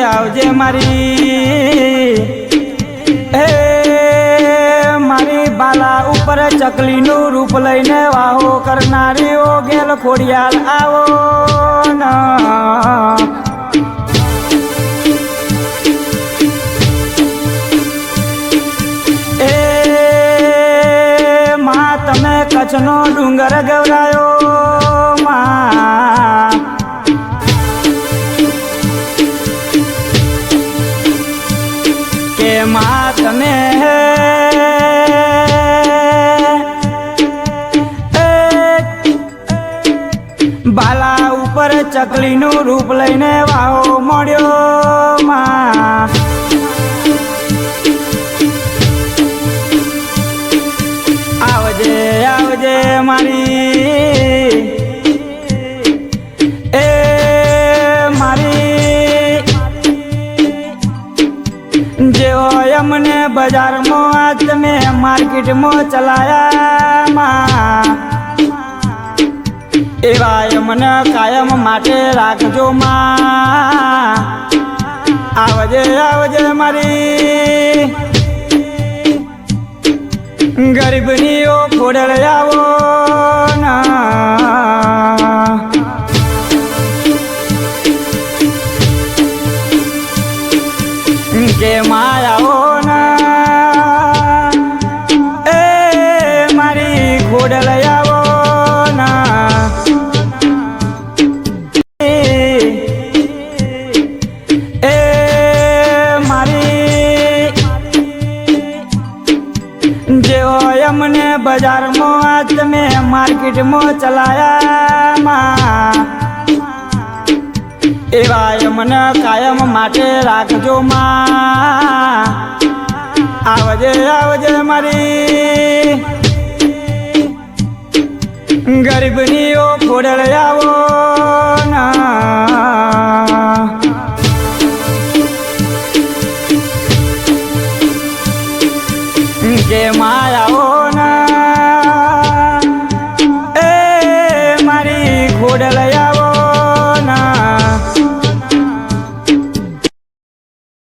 આવજે મારી હે મારી બાલા ઉપર ચકલીનું રૂપ લઈને વાહો કરનારી ઓ ગેલ ખોડિયાલ આવો ના તમે કચ્છનો ડુંગર ગવરાયો માં કે માં તમે બાલા ઉપર ચકલીનું રૂપ લઈને વાહો મળ્યો માં આવજે આવજે મારી એ મારી જેવો અમને બજારમાં આજ તમે માર્કેટમાં ચલાયા માં એવા અમને કાયમ માટે રાખજો માં આવજે આવજે મારી ગરીબની ઓ ખોડલ આવો ના કે માયાઓ ના એ મારી ખોડલ આવો ના એ મારી જેવો અમને બજારમાં આજ તમે માર્કેટમાં ચલાયા માં એવા અમને કાયમ માટે રાખજો માં આવજે આવજે મારી ગરીબની ઓ ખોડલ આવો ના કે માયાઓ ના એ મારી ખોડલ